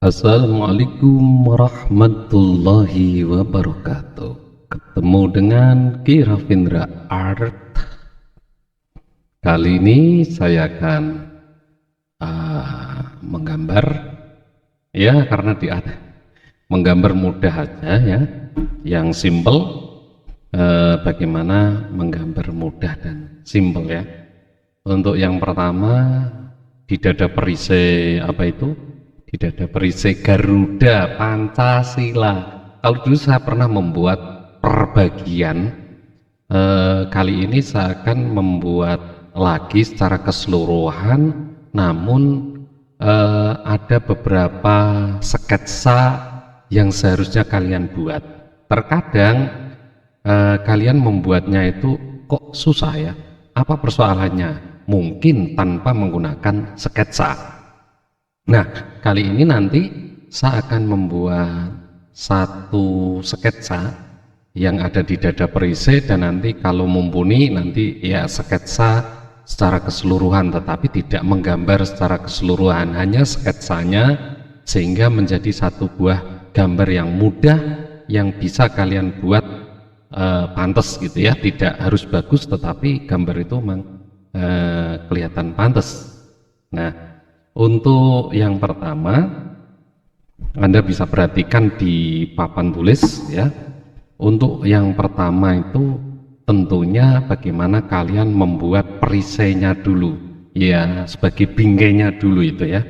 Assalamualaikum warahmatullahi wabarakatuh. Ketemu dengan Ki Rafindra Art. Kali ini saya akan menggambar, ya karena menggambar mudah aja ya, yang simple. Bagaimana menggambar mudah dan simple ya. Untuk yang pertama, di dada perisai di dada perisai Garuda Pancasila. Kalau dulu saya pernah membuat perbagian, kali ini saya akan membuat lagi secara keseluruhan, namun ada beberapa sketsa yang seharusnya kalian buat. Terkadang kalian membuatnya itu kok susah ya, apa persoalannya? Mungkin tanpa menggunakan sketsa. Nah, kali ini nanti saya akan membuat satu sketsa yang ada di dada perisai, dan nanti kalau mumpuni nanti ya sketsa secara keseluruhan, tetapi tidak menggambar secara keseluruhan, hanya sketsanya, sehingga menjadi satu buah gambar yang mudah yang bisa kalian buat pantas gitu ya. Tidak harus bagus, tetapi gambar itu memang kelihatan pantas. Nah, untuk yang pertama, Anda bisa perhatikan di papan tulis ya. Untuk yang pertama itu tentunya bagaimana kalian membuat perisainya dulu ya, sebagai bingkainya dulu itu ya.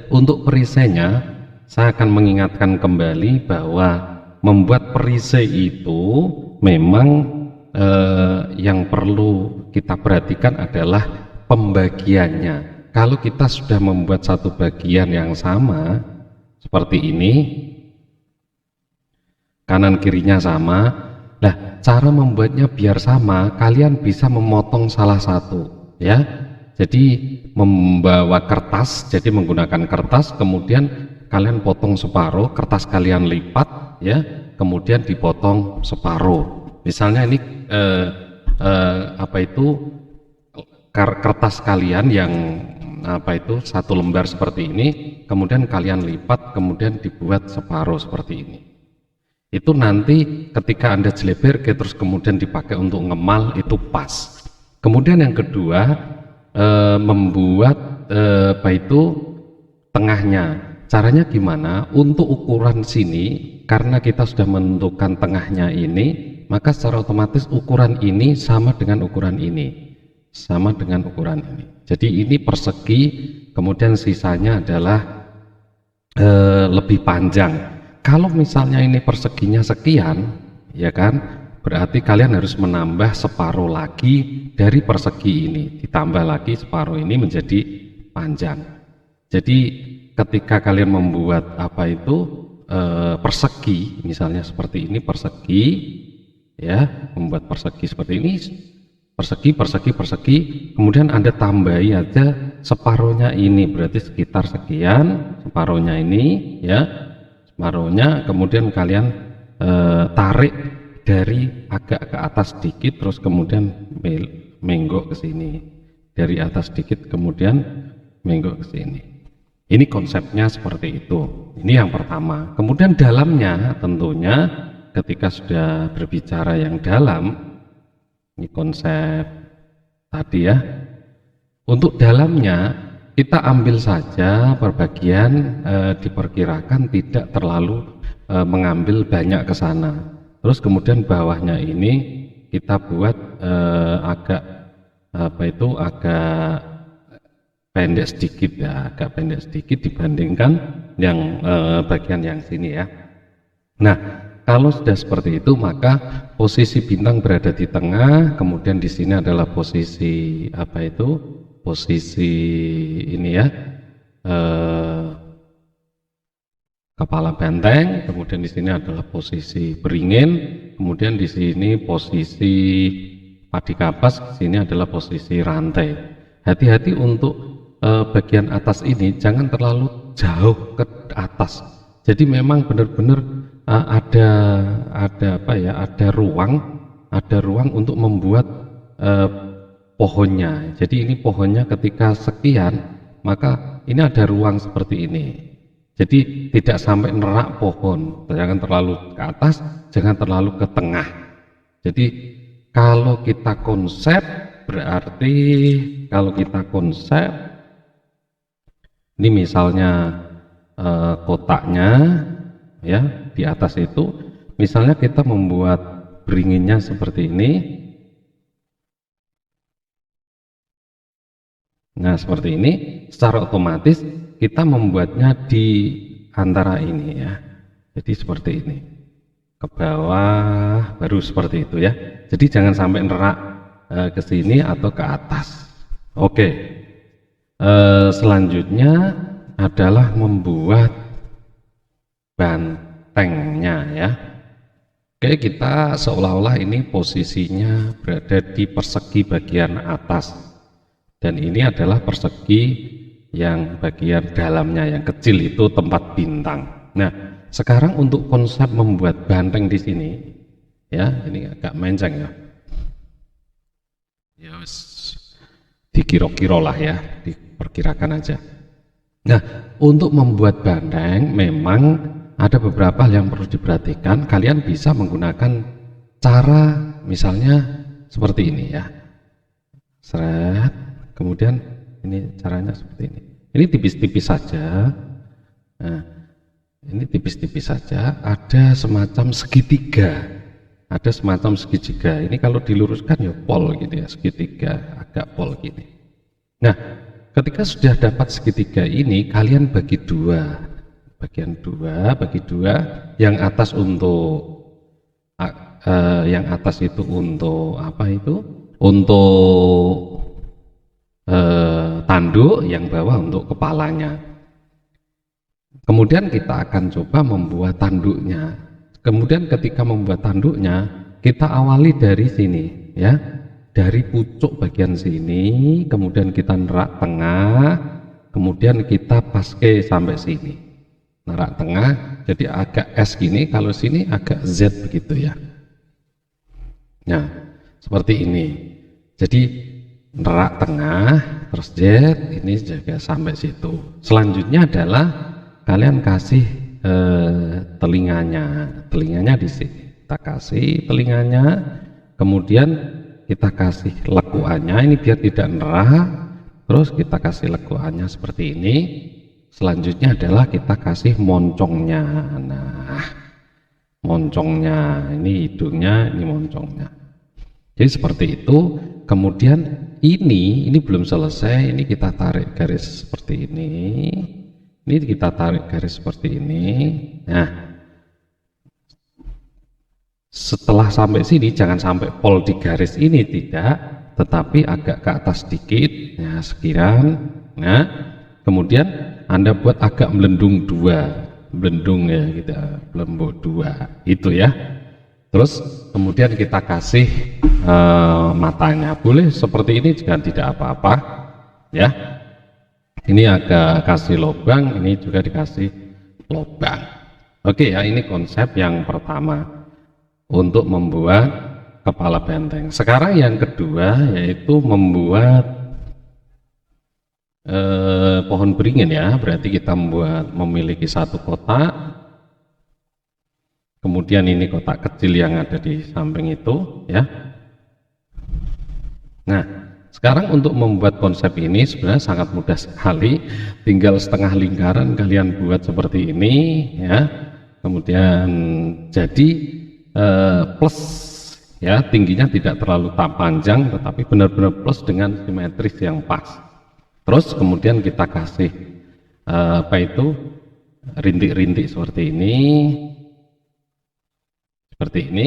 Untuk perisainya saya akan mengingatkan kembali bahwa membuat perisai itu memang yang perlu kita perhatikan adalah pembagiannya. Kalau kita sudah membuat satu bagian yang sama seperti ini, kanan kirinya sama, nah cara membuatnya biar sama, kalian bisa memotong salah satu ya. Jadi membawa kertas, jadi menggunakan kertas, kemudian kalian potong separuh, kertas kalian lipat ya, kemudian dipotong separuh. Misalnya ini kertas kalian yang satu lembar seperti ini, kemudian kalian lipat, kemudian dibuat separuh seperti ini. Itu nanti ketika Anda jeleber terus kemudian dipakai untuk ngemal, itu pas. Kemudian yang kedua, membuat tengahnya. Caranya gimana? Untuk ukuran sini, karena kita sudah menentukan tengahnya ini, maka secara otomatis ukuran ini sama dengan ukuran ini, sama dengan ukuran ini. Jadi ini persegi, kemudian sisanya adalah lebih panjang. Kalau misalnya ini perseginya sekian, ya kan, berarti kalian harus menambah separuh lagi dari persegi ini, ditambah lagi separuh ini menjadi panjang. Jadi ketika kalian membuat persegi, misalnya seperti ini persegi, ya, membuat persegi seperti ini, persegi, kemudian Anda tambahi aja separuhnya ini, berarti sekitar sekian, separuhnya ini ya, separuhnya, kemudian kalian tarik dari agak ke atas sedikit, terus kemudian menggok ke sini, dari atas sedikit kemudian menggok ke sini. Ini konsepnya seperti itu. Ini yang pertama. Kemudian dalamnya tentunya ketika sudah berbicara yang dalam, ini konsep tadi ya. Untuk dalamnya kita ambil saja perbagian, diperkirakan tidak terlalu mengambil banyak ke sana. Terus kemudian bawahnya ini kita buat agak pendek sedikit ya, agak pendek sedikit dibandingkan yang bagian yang sini ya. Nah, kalau sudah seperti itu, maka posisi bintang berada di tengah, kemudian di sini adalah posisi posisi ini ya, kepala benteng, kemudian di sini adalah posisi beringin, kemudian di sini posisi padi kapas, di sini adalah posisi rantai. Hati-hati untuk bagian atas ini jangan terlalu jauh ke atas. Jadi memang benar-benar ada ruang untuk membuat pohonnya. Jadi ini pohonnya ketika sekian, maka ini ada ruang seperti ini. Jadi tidak sampai nerak pohon, jangan terlalu ke atas, jangan terlalu ke tengah. Jadi kalau kita konsep, berarti kalau kita konsep ini misalnya kotaknya ya di atas itu, misalnya kita membuat beringinnya seperti ini. Nah seperti ini, secara otomatis kita membuatnya di antara ini ya. Jadi seperti ini, ke bawah baru seperti itu ya. Jadi jangan sampai nerak ke sini atau ke atas. Oke, selanjutnya adalah membuat bantengnya ya. Oke, kita seolah-olah ini posisinya berada di persegi bagian atas, dan ini adalah persegi yang bagian dalamnya yang kecil itu tempat bintang. Nah, sekarang untuk konsep membuat banteng di sini ya, ini agak menceng ya. Ya dikira-kira lah ya, diperkirakan aja. Nah, untuk membuat banteng memang ada beberapa hal yang perlu diperhatikan. Kalian bisa menggunakan cara misalnya seperti ini ya. Seret, kemudian ini caranya seperti ini. Ini tipis-tipis saja. Nah, ini tipis-tipis saja. Ada semacam segitiga. Ada semacam segitiga. Ini kalau diluruskan ya pol gitu ya, segitiga agak pol gini. Nah, ketika sudah dapat segitiga ini, kalian bagi dua, bagi dua. Yang atas untuk yang atas itu untuk apa itu? Untuk tanduk, yang bawah untuk kepalanya. Kemudian kita akan coba membuat tanduknya. Kemudian ketika membuat tanduknya, kita awali dari sini ya, dari pucuk bagian sini, kemudian kita nerak tengah, kemudian kita paske sampai sini, nerak tengah, jadi agak S gini, kalau sini agak Z begitu ya. Nah seperti ini, jadi nerak tengah terus Z, ini juga sampai situ. Selanjutnya adalah kalian kasih telinganya di sini, kita kasih telinganya, kemudian kita kasih lekuannya, ini biar tidak nerak, terus kita kasih lekuannya seperti ini. Selanjutnya adalah kita kasih moncongnya. Nah moncongnya, ini hidungnya, ini moncongnya, jadi seperti itu. Kemudian ini belum selesai, ini kita tarik garis seperti ini kita tarik garis seperti ini. Nah setelah sampai sini jangan sampai pol di garis ini, tidak, tetapi agak ke atas sedikit ya, sekian. Nah kemudian Anda buat agak melendung dua, melendung ya, kita lembut dua itu ya. Terus kemudian kita kasih matanya, boleh seperti ini juga tidak apa-apa ya. Ini agak kasih lubang, ini juga dikasih lubang. Oke ya, ini konsep yang pertama untuk membuat kepala benteng. Sekarang yang kedua yaitu membuat pohon beringin ya. Berarti kita memiliki satu kotak, kemudian ini kotak kecil yang ada di samping itu ya. Nah sekarang untuk membuat konsep ini sebenarnya sangat mudah sekali, tinggal setengah lingkaran kalian buat seperti ini ya. Kemudian jadi plus ya, tingginya tidak terlalu panjang tetapi benar-benar plus dengan simetris yang pas. Terus kemudian kita kasih apa itu, rintik-rintik seperti ini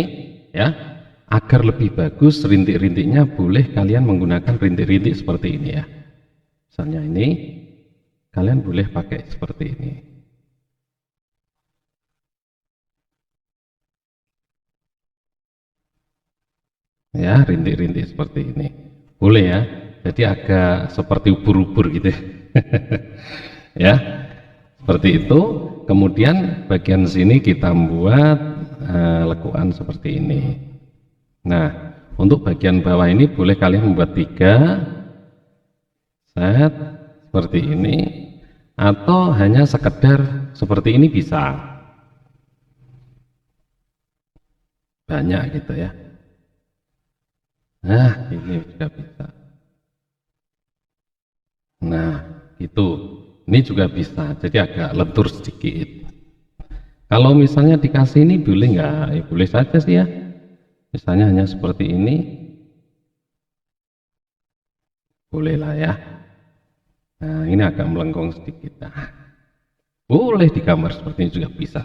ya. Agar lebih bagus rintik-rintiknya boleh kalian menggunakan rintik-rintik seperti ini ya. Misalnya ini kalian boleh pakai seperti ini ya, rintik-rintik seperti ini boleh ya. Jadi agak seperti ubur-ubur gitu ya, seperti itu. Kemudian bagian sini kita membuat lekuan seperti ini. Nah untuk bagian bawah ini boleh kalian membuat 3 set seperti ini. atau hanya sekedar seperti ini bisa banyak gitu ya. Nah ini juga bisa. Nah itu ini juga bisa, jadi agak lentur sedikit. Kalau misalnya dikasih ini boleh nggak? Ya boleh saja sih ya, misalnya hanya seperti ini boleh lah ya. Nah ini agak melengkung sedikit. Nah, boleh digambar seperti ini juga bisa.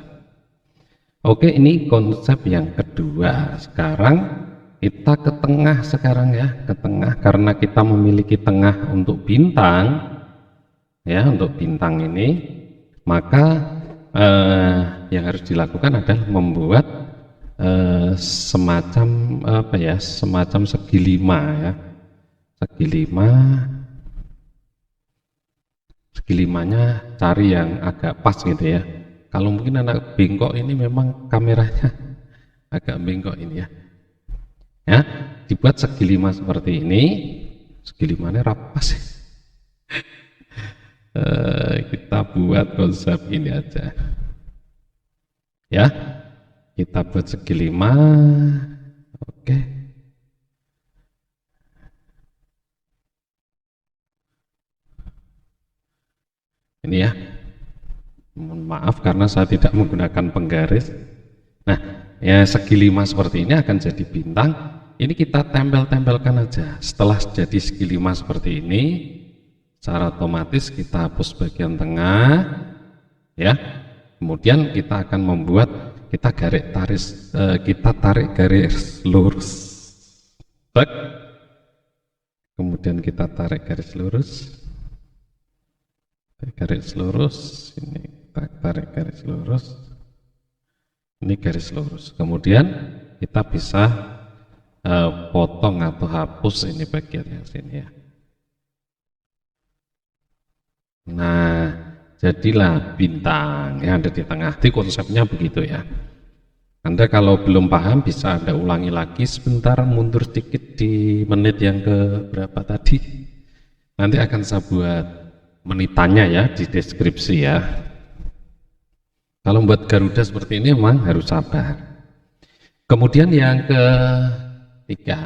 Oke, ini konsep yang kedua. Sekarang kita ke tengah sekarang ya, ke tengah karena kita memiliki tengah untuk bintang ya, untuk bintang ini, maka yang harus dilakukan adalah membuat semacam apa ya, semacam segi lima ya, segi lima. Segi limanya cari yang agak pas gitu ya. Kalau mungkin anak bengkok ini memang kameranya agak bengkok ini ya. Ya, dibuat segi lima seperti ini. Segi limanya rapas. Kita buat konsep ini aja. Ya, kita buat segi lima. Oke. Ini ya. Mohon maaf karena saya tidak menggunakan penggaris. Nah, ya segi lima seperti ini akan jadi bintang. Ini kita tempel-tempelkan aja. Setelah jadi segi lima seperti ini, secara otomatis kita hapus bagian tengah, ya. Kemudian kita akan membuat, kita tarik garis lurus. Tek. Kemudian kita tarik garis lurus. Garis lurus, ini kita tarik garis lurus. Ini garis lurus. Kemudian kita bisa potong atau hapus ini bagian yang sini ya. Nah, jadilah bintang yang ada di tengah. Itu konsepnya begitu ya. Anda kalau belum paham bisa Anda ulangi lagi sebentar, mundur sedikit di menit yang ke berapa tadi. Nanti akan saya buat menitannya ya di deskripsi ya. Kalau membuat Garuda seperti ini memang harus sabar. Kemudian yang ketiga,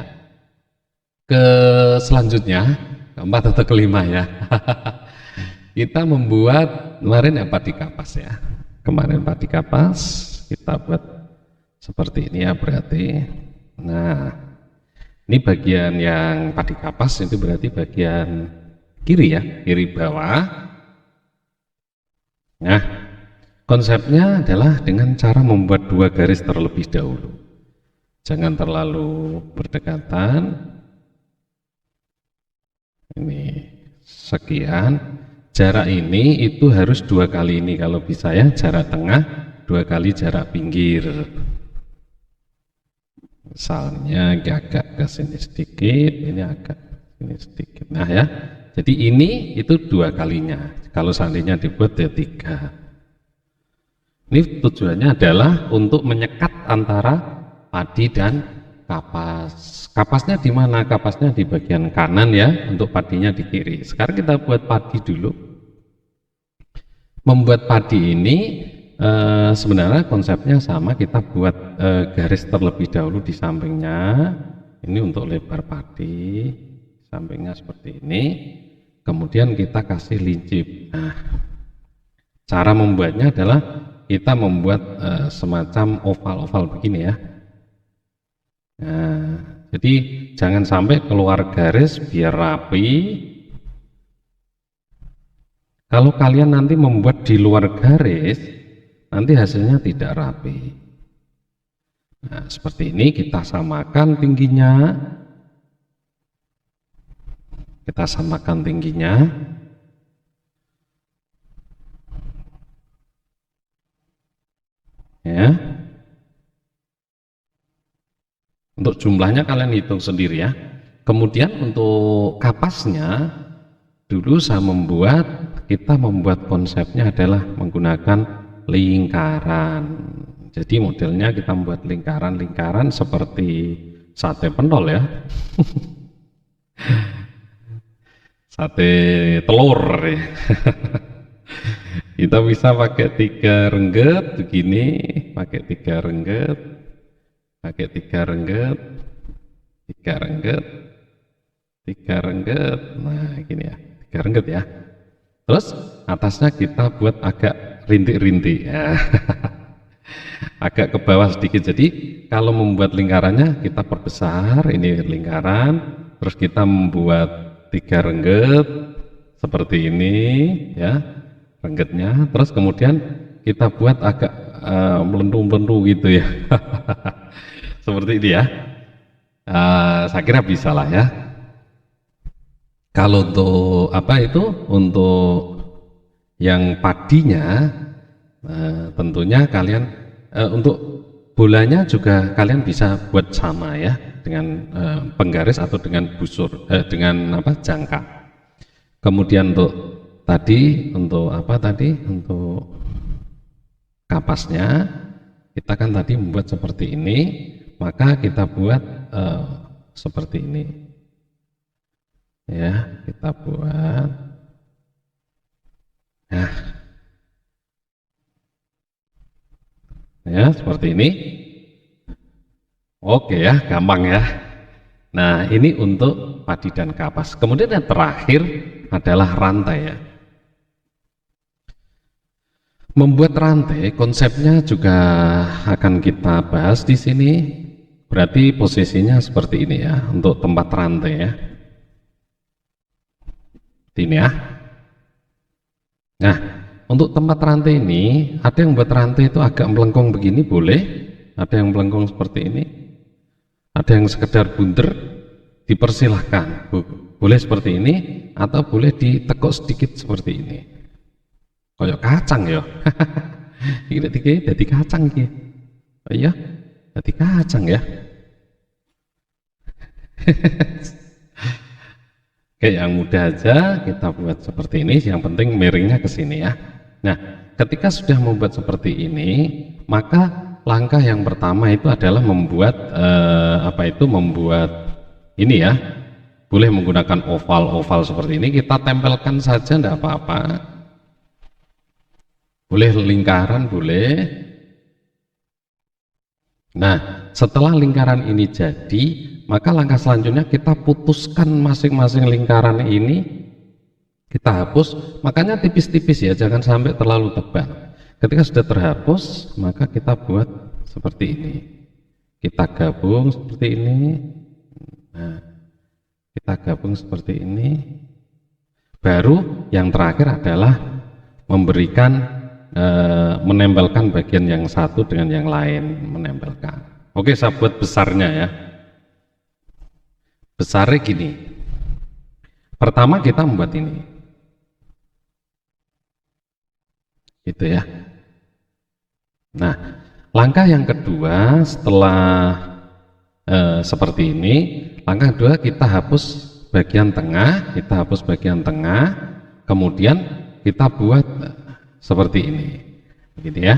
selanjutnya keempat atau kelima ya. Kita membuat kemarin yang padi kapas ya. Kemarin padi kapas kita buat seperti ini ya berarti. Nah, ini bagian yang padi kapas itu berarti bagian kiri ya, kiri bawah. Nah, konsepnya adalah dengan cara membuat dua garis terlebih dahulu. Jangan terlalu berdekatan. Ini sekian. Jarak ini itu harus 2 kali ini kalau bisa ya, jarak tengah 2 kali jarak pinggir. Misalnya agak ke sini sedikit, ini agak ini sedikit. Nah ya, jadi ini itu 2 kalinya. Kalau seandainya dibuat ya 3. Ini tujuannya adalah untuk menyekat antara padi dan kapas. Kapasnya di mana? Kapasnya di bagian kanan ya, untuk padinya di kiri. Sekarang kita buat padi dulu. Membuat padi ini sebenarnya konsepnya sama. Kita buat garis terlebih dahulu di sampingnya. Ini untuk lebar padi, sampingnya seperti ini. Kemudian kita kasih lincip. Nah, cara membuatnya adalah kita membuat semacam oval-oval begini ya. Nah, jadi jangan sampai keluar garis, biar rapi. Kalau kalian nanti membuat di luar garis, nanti hasilnya tidak rapi. Nah, seperti ini kita samakan tingginya. Kita samakan tingginya. Ya. Untuk jumlahnya kalian hitung sendiri ya. Kemudian untuk kapasnya dulu kita membuat konsepnya adalah menggunakan lingkaran. Jadi modelnya kita membuat lingkaran-lingkaran seperti sate pentol ya. Sate telur ya. Kita bisa pakai 3 rengget begini, pakai 3 rengget, pakai 3 rengget, 3 rengget, 3 rengget. Nah, gini ya, 3 rengget ya. Terus atasnya kita buat agak rintik-rintik ya. Agak ke bawah sedikit. Jadi kalau membuat lingkarannya kita perbesar, ini lingkaran, terus kita membuat 3 rengget seperti ini ya, renggetnya. Terus kemudian kita buat agak melentung-melentung gitu ya. Seperti ini ya. Saya kira bisa lah ya. Kalau untuk apa itu, untuk yang padinya tentunya kalian untuk bolanya juga kalian bisa buat sama ya, dengan penggaris atau dengan busur, dengan apa, jangka. Kemudian untuk tadi, untuk apa tadi, untuk kapasnya kita kan tadi membuat seperti ini, maka kita buat seperti ini ya, kita buat ya seperti ini. Oke ya, gampang ya. Nah, ini untuk padi dan kapas. Kemudian yang terakhir adalah rantai ya. Membuat rantai konsepnya juga akan kita bahas di sini. Berarti posisinya seperti ini ya, untuk tempat rantai ya. Ini ya. Nah, untuk tempat rantai ini, ada yang buat rantai itu agak melengkung begini, boleh. Ada yang melengkung seperti ini. Ada yang sekedar bunder, dipersilahkan. Boleh seperti ini, atau boleh ditekuk sedikit seperti ini. Kayak kacang ya. Ini jadi kacang ya. Oh iya, jadi kacang ya. Oke, yang mudah aja kita buat seperti ini, yang penting miringnya ke sini ya. Nah, ketika sudah membuat seperti ini, maka langkah yang pertama itu adalah membuat membuat ini ya. Boleh menggunakan oval-oval seperti ini, kita tempelkan saja, enggak apa-apa. Boleh lingkaran, boleh. Nah, setelah lingkaran ini jadi, maka langkah selanjutnya kita putuskan masing-masing lingkaran ini, kita hapus. Makanya tipis-tipis ya, jangan sampai terlalu tebal. Ketika sudah terhapus, maka kita buat seperti ini, kita gabung seperti ini. Nah, kita gabung seperti ini. Baru yang terakhir adalah memberikan menempelkan bagian yang satu dengan yang lain, menempelkan. Oke, saya buat besarnya ya. Besarnya gini. Pertama kita membuat ini, gitu ya. Nah, langkah yang kedua setelah seperti ini, langkah kedua kita hapus bagian tengah, kemudian kita buat seperti ini, gitu ya.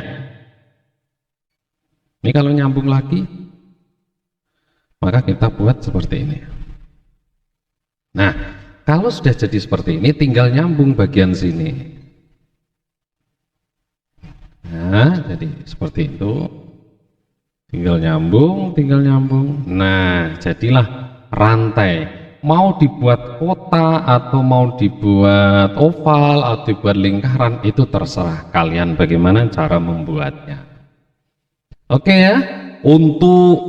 Ini kalau nyambung lagi, maka kita buat seperti ini. Nah, kalau sudah jadi seperti ini, tinggal nyambung bagian sini. Nah, jadi seperti itu, tinggal nyambung. Nah, jadilah rantai. Mau dibuat kotak atau mau dibuat oval atau dibuat lingkaran, itu terserah kalian bagaimana cara membuatnya. Oke ya. Untuk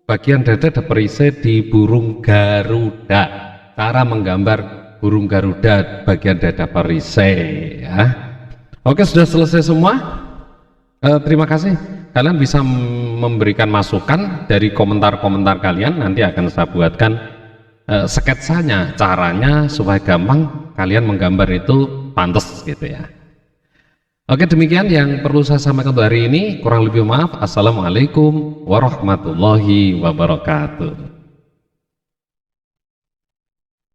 bagian dada ada perisai di burung Garuda. Cara menggambar burung Garuda bagian dada perisai ya. Oke, sudah selesai semua. Terima kasih. Kalian bisa memberikan masukan dari komentar-komentar kalian, nanti akan saya buatkan sketsanya, caranya supaya gampang kalian menggambar itu pantas gitu ya. Oke, demikian yang perlu saya sampaikan untuk hari ini. Kurang lebih maaf. Assalamualaikum warahmatullahi wabarakatuh.